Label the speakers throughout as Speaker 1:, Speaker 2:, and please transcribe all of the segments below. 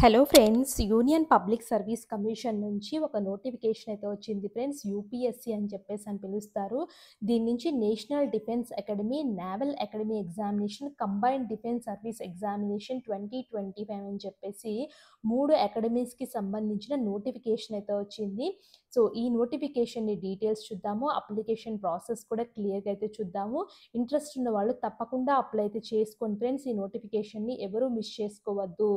Speaker 1: Hello friends, union public service commission నుంచి ఒక notification అయితే వచ్చింది ఫ్రెండ్స్. యూపీఎస్సీ అని చెప్పేసి అని పిలుస్తారు. దీని నుంచి national defence academy, naval academy examination, combined defence service examination 2025 అని చెప్పేసి 3 అకాడమీస్కి సంబంధించిన నోటిఫికేషన్ అయితే వచ్చింది. సో ఈ నోటిఫికేషన్ని డీటెయిల్స్ చూద్దాము. అప్లికేషన్ ప్రాసెస్ కూడా క్లియర్గా అయితే చూద్దాము. ఇంట్రెస్ట్ ఉన్న వాళ్ళు తప్పకుండా అప్లై అయితే చేసుకోండి ఫ్రెండ్స్. ఈ నోటిఫికేషన్ని ఎవరూ మిస్ చేసుకోవద్దు.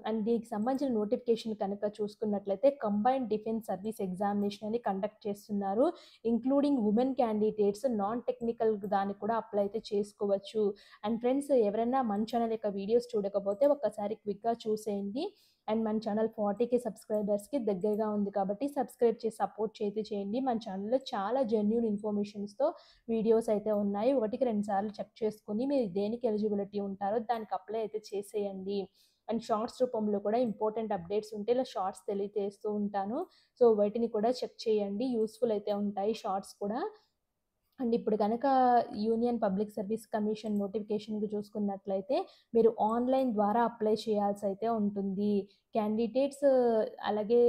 Speaker 1: అండ్ దీనికి సంబంధించిన నోటిఫికేషన్ కనుక చూసుకున్నట్లయితే కంబైన్డ్ డిఫెన్స్ సర్వీస్ ఎగ్జామినేషన్ అని కండక్ట్ చేస్తున్నారు. Including women candidates non technical దానికి కూడా అప్లై అయితే చేసుకోవచ్చు. అండ్ ఫ్రెండ్స్, ఎవరైనా మన ఛానల్ యొక్క వీడియోస్ చూడకపోతే ఒక్కసారి క్విక్గా చూసేయండి. అండ్ మన ఛానల్ 40K సబ్స్క్రైబర్స్కి దగ్గరగా ఉంది కాబట్టి సబ్స్క్రైబ్ చేసి సపోర్ట్ చేయండి. మన ఛానల్లో చాలా జెన్యూన్ ఇన్ఫర్మేషన్స్తో వీడియోస్ అయితే ఉన్నాయి. 1కి 2 సార్లు చెక్ చేసుకుని మీరు దేనికి ఎలిజిబిలిటీ ఉంటారో దానికి అప్లై అయితే చేసేయండి. అండ్ షార్ట్స్ రూపంలో కూడా ఇంపార్టెంట్ అప్డేట్స్ ఉంటే ఇలా షార్ట్స్ తెలియజేస్తూ ఉంటాను. సో వాటిని కూడా చెక్ చేయండి, యూస్ఫుల్ అయితే ఉంటాయి షార్ట్స్ కూడా. అండ్ ఇప్పుడు కనుక యూనియన్ పబ్లిక్ సర్వీస్ కమిషన్ నోటిఫికేషన్కి చూసుకున్నట్లయితే మీరు ఆన్లైన్ ద్వారా అప్లై చేయాల్సి అయితే ఉంటుంది. క్యాండిడేట్స్ అలాగే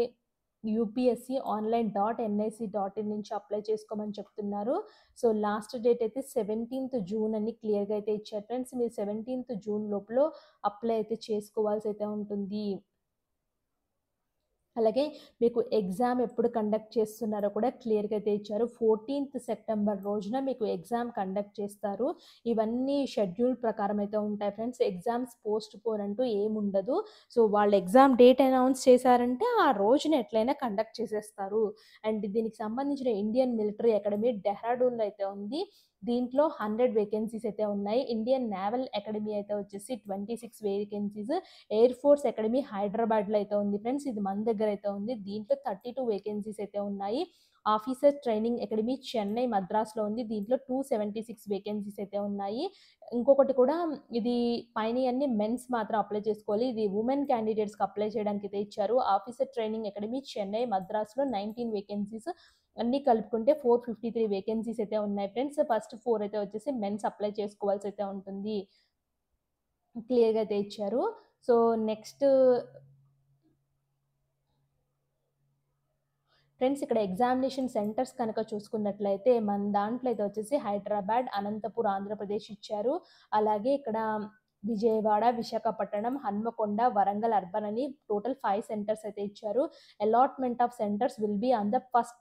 Speaker 1: యూపీఎస్సీ online.nic.in నుంచి అప్లై చేసుకోమని చెప్తున్నారు. సో లాస్ట్ డేట్ అయితే 17th జూన్ అని క్లియర్గా అయితే ఇచ్చారు ఫ్రెండ్స్. మీరు 17th జూన్ లోపల అప్లై అయితే చేసుకోవాల్సి అయితే ఉంటుంది. అలాగే మీకు ఎగ్జామ్ ఎప్పుడు కండక్ట్ చేస్తున్నారో కూడా క్లియర్గా అయితే ఇచ్చారు. 14th సెప్టెంబర్ రోజున మీకు ఎగ్జామ్ కండక్ట్ చేస్తారు. ఇవన్నీ షెడ్యూల్ ప్రకారం అయితే ఉంటాయి ఫ్రెండ్స్. ఎగ్జామ్స్ పోస్ట్ పోన్ అంటూ ఏముండదు. సో వాళ్ళు ఎగ్జామ్ డేట్ అనౌన్స్ చేశారంటే ఆ రోజున ఎట్లయినా కండక్ట్ చేసేస్తారు. అండ్ దీనికి సంబంధించిన ఇండియన్ మిలిటరీ అకాడమీ డెహ్రాడూన్లో అయితే ఉంది. దీంట్లో 100 వేకెన్సీస్ అయితే ఉన్నాయి. ఇండియన్ నేవల్ అకాడమీ అయితే వచ్చేసి 26 వేకెన్సీస్. ఎయిర్ ఫోర్స్ అకాడమీ హైదరాబాద్లో అయితే ఉంది ఫ్రెండ్స్. ఇది మన దగ్గర అయితే ఉంది. దీంట్లో 32 వేకెన్సీస్ అయితే ఉన్నాయి. ఆఫీసర్ ట్రైనింగ్ అకాడమీ చెన్నై మద్రాస్లో ఉంది. దీంట్లో 276 వేకెన్సీస్ అయితే ఉన్నాయి. ఇంకొకటి కూడా, ఇది పైన అన్ని మెన్స్ మాత్రం అప్లై చేసుకోవాలి. ఇది ఉమెన్ క్యాండిడేట్స్కి అప్లై చేయడానికి అయితే ఇచ్చారు. ఆఫీసర్ ట్రైనింగ్ అకాడమీ చెన్నై మద్రాస్లో 19 వేకెన్సీస్. అన్నీ కలుపుకుంటే 453 వేకెన్సీస్ అయితే ఉన్నాయి ఫ్రెండ్స్. ఫస్ట్ 4 అయితే వచ్చేసి మెన్స్ అప్లై చేసుకోవాల్సి అయితే ఉంటుంది. క్లియర్గా అయితే ఇచ్చారు. సో నెక్స్ట్ ఫ్రెండ్స్, ఇక్కడ ఎగ్జామినేషన్ సెంటర్స్ కనుక చూసుకున్నట్లయితే మన దాంట్లో అయితే వచ్చేసి హైదరాబాద్, అనంతపూర్ ఆంధ్రప్రదేశ్ ఇచ్చారు. అలాగే ఇక్కడ విజయవాడ, విశాఖపట్నం, హన్మకొండ, వరంగల్ అర్బన్ అని టోటల్ 5 సెంటర్స్ అయితే ఇచ్చారు. Allotment of centres will be on the first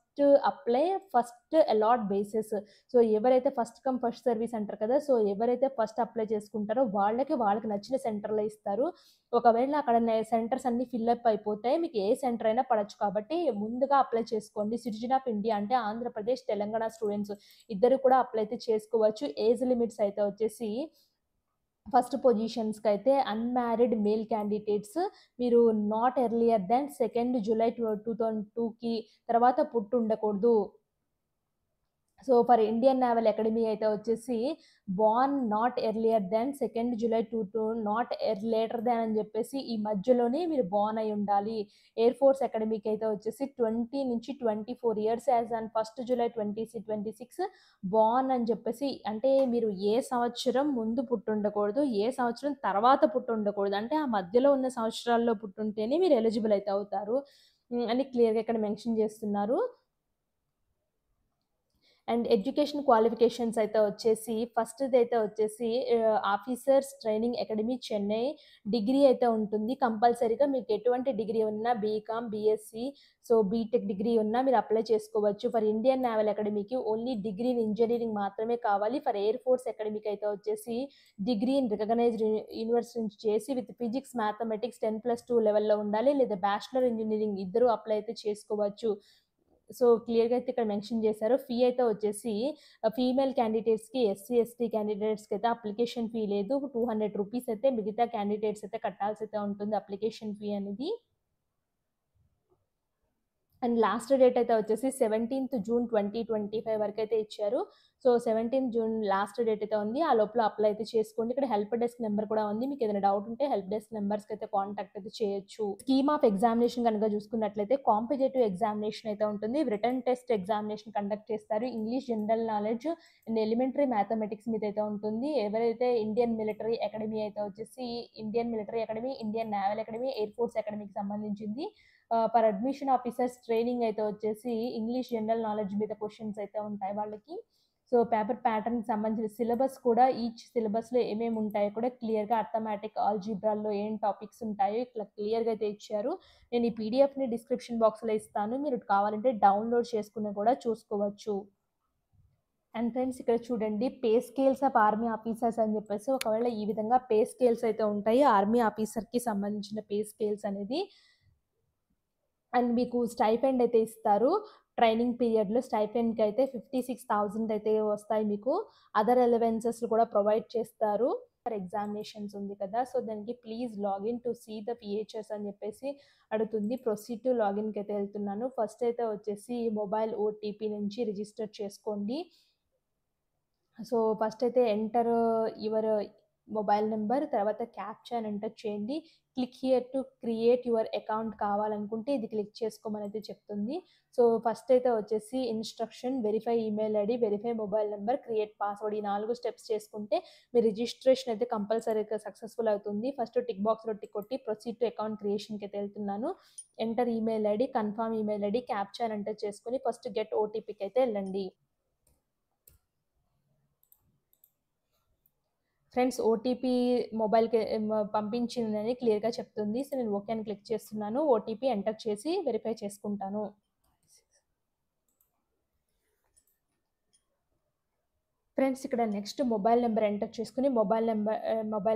Speaker 1: apply first allot basis. So ఎవరైతే ఫస్ట్ కమ్ ఫస్ట్ సర్వీస్ అంటారు కదా, సో ఎవరైతే ఫస్ట్ అప్లై చేసుకుంటారో వాళ్ళకి నచ్చిన సెంటర్లో ఇస్తారు. ఒకవేళ అక్కడ సెంటర్స్ అన్ని ఫిల్అప్ అయిపోతాయి, మీకు ఏ సెంటర్ అయినా పడచ్చు. కాబట్టి ముందుగా అప్లై చేసుకోండి. సిటిజన్ ఆఫ్ ఇండియా అంటే ఆంధ్రప్రదేశ్, తెలంగాణ స్టూడెంట్స్ ఇద్దరు కూడా అప్లై అయితే చేసుకోవచ్చు. ఏజ్ లిమిట్స్ అయితే వచ్చేసి ఫస్ట్ పొజిషన్స్కి అయితే అన్మ్యారీడ్ మేల్ క్యాండిడేట్స్ మీరు not earlier than 2nd July 2002కి తర్వాత పుట్టి ఉండకూడదు. So for Indian naval academy అయితే వచ్చేసి born not earlier than 2nd July 22 not later than అని చెప్పేసి ఈ మధ్యలోనే మీరు బార్న్ అయి ఉండాలి. ఎయిర్ ఫోర్స్ అకాడమీకి అయితే వచ్చేసి 20 నుంచి 24 years as on 1st July 2026 born అని చెప్పేసి, అంటే మీరు ఏ సంవత్సరం ముందు పుట్టుండకూడదు, ఏ సంవత్సరం తర్వాత పుట్టుండకూడదు, అంటే ఆ మధ్యలో ఉన్న సంవత్సరాల్లో పుట్టుంటేనే మీరు ఎలిజిబుల్ అయితే అవుతారు అని క్లియర్గా ఇక్కడ మెన్షన్ చేస్తున్నారు. అండ్ ఎడ్యుకేషన్ క్వాలిఫికేషన్స్ అయితే వచ్చేసి ఫస్ట్ది అయితే వచ్చేసి officers training academy Chennai degree అయితే ఉంటుంది. కంపల్సరీగా మీకు ఎటువంటి డిగ్రీ ఉన్నా, BCom, BSc, so BTech degree ఉన్నా మీరు అప్లై చేసుకోవచ్చు. ఫర్ ఇండియన్ నేవల్ అకాడమీకి ఓన్లీ డిగ్రీ ఇన్ ఇంజనీరింగ్ మాత్రమే కావాలి. ఫర్ ఎయిర్ ఫోర్స్ అకాడమీకి అయితే వచ్చేసి డిగ్రీ ఇన్ రికగ్నైజ్డ్ యూనివర్సిటీ నుంచి చేసి విత్ ఫిజిక్స్, మ్యాథమెటిక్స్ 10+2 లెవెల్లో ఉండాలి, లేదా బ్యాచిలర్ ఇంజనీరింగ్ ఇద్దరు అప్లై అయితే చేసుకోవచ్చు. సో క్లియర్గా అయితే ఇక్కడ మెన్షన్ చేశారు. ఫీ అయితే వచ్చేసి ఫీమేల్ క్యాండిడేట్స్కి, ఎస్సీ ఎస్టీ క్యాండిడేట్స్కి అయితే అప్లికేషన్ ఫీ లేదు. 200 రూపీస్ అయితే మిగతా క్యాండిడేట్స్ అయితే కట్టాల్సి అయితే ఉంటుంది అప్లికేషన్ ఫీ అనేది. అండ్ లాస్ట్ డేట్ అయితే వచ్చేసి 17th జూన్ 2025 వరకు అయితే ఇచ్చారు. సో 17 జూన్ లాస్ట్ డేట్ అయితే ఉంది. ఆ లోపల అప్లై అయితే చేసుకోండి. ఇక్కడ హెల్ప్ డెస్క్ నెంబర్ కూడా ఉంది. మీకు ఏదైనా డౌట్ ఉంటే హెల్ప్ డెస్క్ నెంబర్స్‌కి అయితే కాంటాక్ట్ అయితే చేయొచ్చు. స్కీమ్ ఆఫ్ ఎగ్జామినేషన్ గనుక చూసుకున్నట్లయితే కాంపిటేటివ్ ఎగ్జామినేషన్ అయితే ఉంటుంది. రిటన్ టెస్ట్ ఎగ్జామినేషన్ కండక్ట్ చేస్తారు. English, general knowledge and elementary mathematics మీద అయితే ఉంటుంది. ఎవరైతే ఇండియన్ మిలిటరీ అకాడమీ అయితే వచ్చేసి Indian military academy, Indian naval academy, air force అకాడమీకి సంబంధించింది. ఫర్ అడ్మిషన్ ఆఫీసర్స్ ట్రైనింగ్ అయితే వచ్చేసి ఇంగ్లీష్, జనరల్ నాలెడ్జ్ మీద క్వెషన్స్ అయితే ఉంటాయి వాళ్ళకి. సో పేపర్ ప్యాటర్న్‌కి సంబంధించిన సిలబస్ కూడా ఈచ్ సిలబస్‌లో ఏమేమి ఉంటాయో కూడా క్లియర్‌గా అర్థమాటిక్, ఆల్జీబ్రాలో ఏం టాపిక్స్ ఉంటాయో ఇట్లా క్లియర్‌గా అయితే ఇచ్చారు. నేను ఈ పీడీఎఫ్‌ని డిస్క్రిప్షన్ బాక్స్‌లో ఇస్తాను. మీరు కావాలంటే డౌన్‌లోడ్ చేసుకుని కూడా చూసుకోవచ్చు. అండ్ ఫ్రెండ్స్ ఇక్కడ చూడండి pay scales of army officers అని చెప్పేసి ఒకవేళ ఈ విధంగా పే స్కేల్స్ అయితే ఉంటాయి. ఆర్మీ ఆఫీసర్‌కి సంబంధించిన పే స్కేల్స్ అనేది. అండ్ మీకు స్టైఫండ్ అయితే ఇస్తారు. ట్రైనింగ్ పీరియడ్‌లో స్టైఫండ్‌కి అయితే 56,000 అయితే వస్తాయి మీకు. అదర్ అలవెన్సెస్ కూడా ప్రొవైడ్ చేస్తారు. ఫర్ ఎగ్జామినేషన్స్ ఉంది కదా! సో దానికి please login to see the PHS అని చెప్పేసి అడుగుతుంది. ప్రొసీడ్ టు లాగిన్‌కి అయితే వెళ్తున్నాను. ఫస్ట్ అయితే వచ్చేసి మొబైల్ ఓటీపీ నుంచి రిజిస్టర్ చేసుకోండి. సో ఫస్ట్ అయితే ఎంటర్ యువర్ మొబైల్ నెంబర్, తర్వాత క్యాప్చా అని ఎంటర్ చేయండి. Click here to create your account కావాలనుకుంటే ఇది క్లిక్ చేసుకోమని అయితే చెప్తుంది. సో ఫస్ట్ అయితే వచ్చేసి instruction, verify email ID, verify mobile number, create password ఈ 4 స్టెప్స్ చేసుకుంటే మీ రిజిస్ట్రేషన్ అయితే కంపల్సరీగా సక్సెస్ఫుల్ అవుతుంది. ఫస్ట్ టిక్ బాక్స్లో టిక్ కొట్టి ప్రొసీడ్ టు అకౌంట్ క్రియేషన్కి అయితే వెళ్తున్నాను. Enter email ID, confirm email ID, captcha అని ఎంటర్ చేసుకొని ఫస్ట్ గెట్ ఓటీపీకి అయితే వెళ్ళండి. ఫ్రెండ్స్ ఓటీపీ మొబైల్‌కి పంపించిందని క్లియర్‌గా చెప్తుంది. సో నేను ఓకే అని క్లిక్ చేస్తున్నాను. ఓటీపీ ఎంటర్ చేసి వెరిఫై చేసుకుంటాను. ఫ్రెండ్స్ ఇక్కడ నెక్స్ట్ మొబైల్ నెంబర్ ఎంటర్ చేసుకొని మొబైల్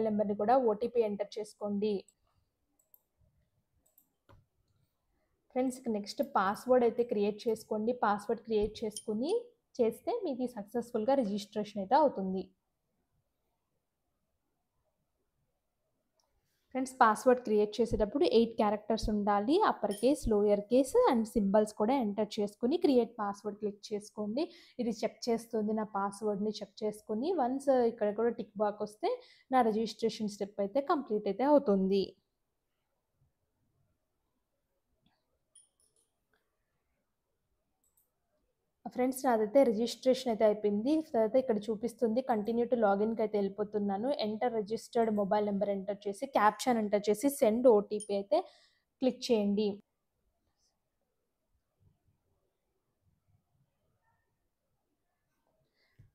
Speaker 1: నెంబర్‌ని కూడా ఓటీపీ ఎంటర్ చేసుకోండి. ఫ్రెండ్స్ నెక్స్ట్ పాస్వర్డ్ అయితే క్రియేట్ చేసుకోండి. పాస్వర్డ్ క్రియేట్ చేసుకొని చేస్తే మీది సక్సెస్‌ఫుల్‌గా రిజిస్ట్రేషన్ అయితే అవుతుంది. ఫ్రెండ్స్ పాస్వర్డ్ క్రియేట్ చేసేటప్పుడు 8 క్యారెక్టర్స్ ఉండాలి. Upper case, lower case and symbols కూడా ఎంటర్ చేసుకొని క్రియేట్ పాస్వర్డ్ క్లిక్ చేసుకోండి. ఇది చెక్ చేస్తుంది నా పాస్వర్డ్‌ని చెక్ చేసుకొని వన్స్ ఇక్కడ కూడా టిక్ బాక్ వస్తే నా రిజిస్ట్రేషన్ స్టెప్ అయితే కంప్లీట్ అయితే అవుతుంది. ఫ్రెండ్స్ నాదైతే రిజిస్ట్రేషన్ అయితే అయిపోయింది. తర్వాత ఇక్కడ చూపిస్తుంది కంటిన్యూ టు లాగిన్‌కి అయితే వెళ్ళిపోతున్నాను. Enter registered mobile number enter చేసి క్యాప్షన్ ఎంటర్ చేసి సెండ్ ఓటీపీ అయితే క్లిక్ చేయండి.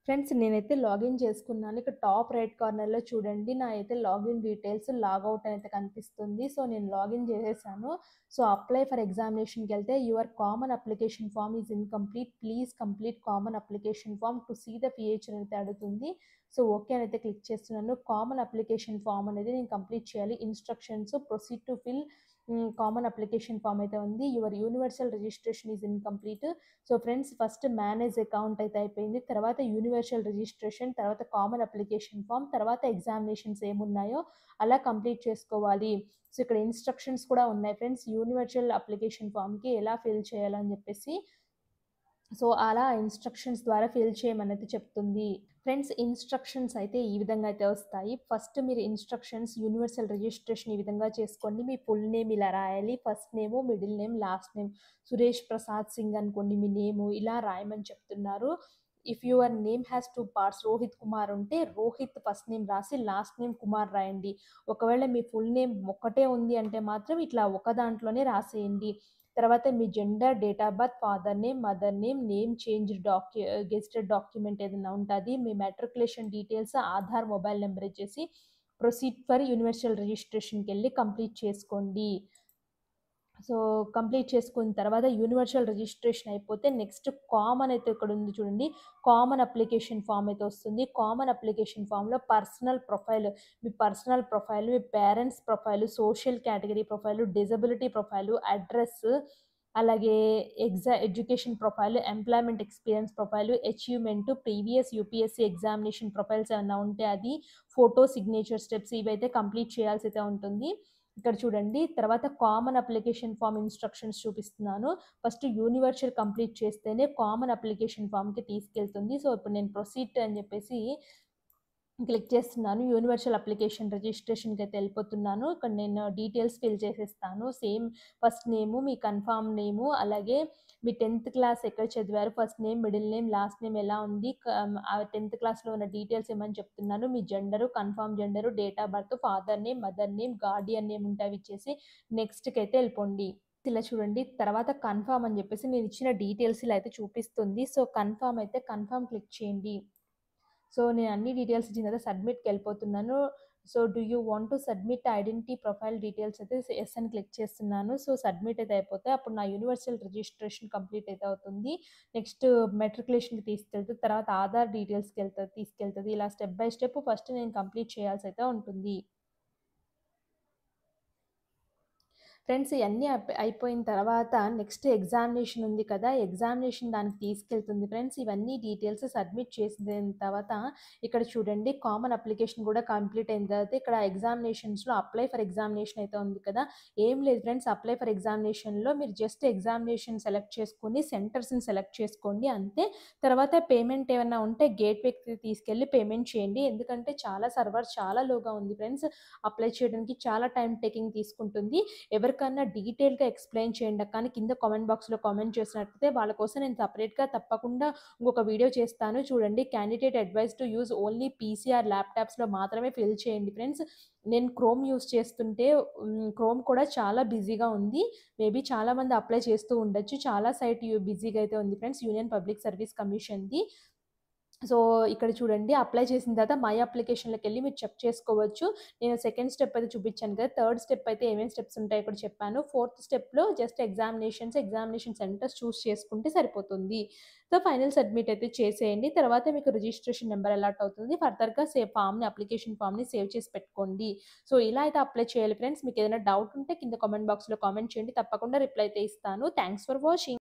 Speaker 1: ఫ్రెండ్స్ నేనైతే లాగిన్ చేసుకున్నాను. ఇక్కడ టాప్ రైట్ కార్నర్‌లో చూడండి నా అయితే లాగిన్ డీటెయిల్స్ లాగౌట్ అని అయితే కనిపిస్తుంది. సో నేను లాగిన్ చేసేసాను. సో అప్లై ఫర్ ఎగ్జామినేషన్‌కెళ్తే your common application form is incomplete. Please complete common application form to see the PH అని అయితే అడుగుతుంది. సో ఓకే అని అయితే క్లిక్ చేస్తున్నాను. కామన్ అప్లికేషన్ ఫార్మ్ అనేది నేను కంప్లీట్ చేయాలి. Instructions proceed to fill common application form అయితే ఉంది. Your universal registration is incomplete. So friends first manage account అయితే అయిపోయింది. తర్వాత యూనివర్సల్ రిజిస్ట్రేషన్, తర్వాత కామన్ అప్లికేషన్ ఫామ్, తర్వాత ఎగ్జామినేషన్స్ ఏమున్నాయో అలా కంప్లీట్ చేసుకోవాలి. సో ఇక్కడ ఇన్స్ట్రక్షన్స్ కూడా ఉన్నాయి ఫ్రెండ్స్. యూనివర్సల్ అప్లికేషన్ ఫామ్‌కి ఎలా ఫిల్ చేయాలని చెప్పేసి. సో అలా ఇన్స్ట్రక్షన్స్ ద్వారా ఫిల్ చేయమని అయితే చెప్తుంది. ఫ్రెండ్స్ ఇన్స్ట్రక్షన్స్ అయితే ఈ విధంగా అయితే వస్తాయి. ఫస్ట్ మీరు ఇన్స్ట్రక్షన్స్ యూనివర్సల్ రిజిస్ట్రేషన్ ఈ విధంగా చేసుకోండి. మీ ఫుల్ నేమ్ ఇలా రాయాలి. ఫస్ట్ నేము, middle name, last name. Suresh Prasad Singh అనుకోండి మీ నేము. ఇలా రాయమని చెప్తున్నారు. If your name has 2 parts Rohit Kumar ఉంటే రోహిత్ ఫస్ట్ నేమ్ రాసి లాస్ట్ నేమ్ కుమార్ రాయండి. ఒకవేళ మీ ఫుల్ నేమ్ ఒక్కటే ఉంది అంటే మాత్రం ఇట్లా ఒక దాంట్లోనే రాసేయండి. తర్వాత మీ gender, date of birth, father name, mother name, name changed gazetted document ఏదైనా ఉంటుంది. మీ matriculation details, Aadhaar mobile number ఇచ్చేసి ప్రొసీడ్ ఫర్ యూనివర్సల్ రిజిస్ట్రేషన్‌కి వెళ్ళి కంప్లీట్ చేసుకోండి. సో కంప్లీట్ చేసుకున్న తర్వాత యూనివర్సల్ రిజిస్ట్రేషన్ అయిపోతే నెక్స్ట్ కామన్ అయితే ఇక్కడ ఉంది చూడండి. కామన్ అప్లికేషన్ ఫామ్ అయితే వస్తుంది. కామన్ అప్లికేషన్ ఫామ్‌లో పర్సనల్ ప్రొఫైల్, మీ పర్సనల్ ప్రొఫైల్, మీ parents profile, social category profile, disability profile, address, అలాగే education profile, employment experience profile, achievement, previous UPSC examination profiles ఏమన్నా ఉంటే అది, ఫోటో, సిగ్నేచర్ స్టెప్స్ ఇవైతే కంప్లీట్ చేయాల్సి అయితే ఉంటుంది. ఇక్కడ చూడండి. తర్వాత కామన్ అప్లికేషన్ ఫార్మ్ ఇన్‌స్ట్రక్షన్స్ చూపిస్తున్నాను. ఫస్ట్ యూనివర్సల్ కంప్లీట్ చేస్తేనే కామన్ అప్లికేషన్ ఫార్మ్‌కి తీసుకెళ్తుంది. సో, ఇప్పుడు నేను ప్రొసీడ్ అని చెప్పేసి క్లిక్ చేస్తున్నాను. యూనివర్సల్ అప్లికేషన్ రిజిస్ట్రేషన్‌కైతే ఎళ్ళిపోతున్నాను. ఇక్కడ నేను డీటెయిల్స్ ఫిల్ చేసేస్తాను. సేమ్ ఫస్ట్ నేము, మీ కన్ఫర్మ్ నేము, అలాగే మీ 10థ్ క్లాస్ ఎక్కడ చదివారు, first name, middle name, last name ఎలా ఉంది, ఆ 10థ్ క్లాస్‌లో ఉన్న డీటెయిల్స్ ఏమని చెప్తున్నాను. మీ gender, confirm gender, date of birth, father name, mother name, guardian name ఉంటే అవి ఇచ్చేసి నెక్స్ట్‌కైతే ఎళ్ళిపోండి. ఇలా చూడండి. తర్వాత కన్ఫర్మ్ అని చెప్పేసి నేను ఇచ్చిన డీటెయిల్స్ ఇలా అయితే చూపిస్తుంది. సో, కన్ఫర్మ్ అయితే కన్ఫర్మ్ క్లిక్ చేయండి. సో, నేను అన్ని డీటెయిల్స్ ఇచ్చిన తర్వాత సబ్మిట్‌కెళ్ళిపోతున్నాను. So, do you want to submit identity profile details అయితే యెస్ అని క్లిక్ చేస్తున్నాను. సో, సబ్మిట్ అయితే అయిపోతే అప్పుడు నా యూనివర్సల్ రిజిస్ట్రేషన్ కంప్లీట్ అయితే అవుతుంది. నెక్స్ట్ మెట్రిక్యులేషన్‌కి తీసుకెళ్తది. తర్వాత ఆధార్ తీసుకెళ్తది. ఇలా స్టెప్ బై స్టెప్ ఫస్ట్ నేను కంప్లీట్ చేయాల్సయితే ఉంటుంది. ఫ్రెండ్స్ ఇయన్నీ అయిపోయిన తర్వాత నెక్స్ట్ ఎగ్జామినేషన్ ఉంది కదా! ఎగ్జామినేషన్ దానికి తీసుకెళ్తుంది ఫ్రెండ్స్. ఇవన్నీ డీటెయిల్స్ సబ్మిట్ చేసిన తర్వాత ఇక్కడ చూడండి కామన్ అప్లికేషన్ కూడా కంప్లీట్ అయిన తర్వాత ఇక్కడ ఎగ్జామినేషన్స్‌లో అప్లై ఫర్ ఎగ్జామినేషన్ అయితే ఉంది కదా! ఏం లేదు ఫ్రెండ్స్, అప్లై ఫర్ ఎగ్జామినేషన్‌లో మీరు జస్ట్ ఎగ్జామినేషన్ సెలెక్ట్ చేసుకొని సెంటర్స్‌ని సెలెక్ట్ చేసుకోండి అంతే. తర్వాత పేమెంట్ ఏమన్నా ఉంటే గేట్‌వేకి తీసుకెళ్ళి పేమెంట్ చేయండి. ఎందుకంటే సర్వర్ చాలా లోగా ఉంది ఫ్రెండ్స్. అప్లై చేయడానికి చాలా టైమ్ టేకింగ్ తీసుకుంటుంది. ఎవరికన్నా డీటెయిల్‌గా ఎక్స్‌ప్లెయిన్ చేయండి అక్క అని కింద కామెంట్ బాక్స్‌లో కామెంట్ చేసినట్లయితే వాళ్ళ కోసం నేను సెపరేట్‌గా తప్పకుండా ఇంకొక వీడియో చేస్తాను. చూడండి, candidate advise to use only PC or ల్యాప్‌టాప్స్‌లో మాత్రమే ఫిల్ చేయండి ఫ్రెండ్స్. నేను క్రోమ్ యూజ్ చేస్తుంటే క్రోమ్ కూడా చాలా బిజీగా ఉంది. మేబీ చాలామంది అప్లై చేస్తూ ఉండొచ్చు. చాలా సైట్ బిజీగా అయితే ఉంది ఫ్రెండ్స్, యూనియన్ పబ్లిక్ సర్వీస్ కమిషన్‌ది. సో, ఇక్కడ చూడండి అప్లై చేసిన తర్వాత మై అప్లికేషన్‌లోకెళ్ళి మీరు చెక్ చేసుకోవచ్చు. నేను సెకండ్ స్టెప్ అయితే చూపించాను కదా! థర్డ్ స్టెప్ అయితే ఏమేమి స్టెప్స్ ఉంటాయో కూడా చెప్పాను. ఫోర్త్ స్టెప్‌లో జస్ట్ ఎగ్జామినేషన్ సెంటర్స్ చూస్ చేసుకుంటే సరిపోతుంది. సో, ఫైనల్ సబ్మిట్ అయితే చేసేయండి. తర్వాత మీకు రిజిస్ట్రేషన్ నంబర్ అలాట్ అవుతుంది. ఫర్దర్‌గా అప్లికేషన్ ఫార్మ్‌ని సేవ్ చేసి పెట్టుకోండి. సో, ఇలా అయితే అప్లై చేయాలి ఫ్రెండ్స్. మీకేదైనా డౌట్ ఉంటే కింద కామెంట్ బాక్స్‌లో కామెంట్ చేయండి. తప్పకుండా రిప్లై అయితే ఇస్తాను. Thanks for watching.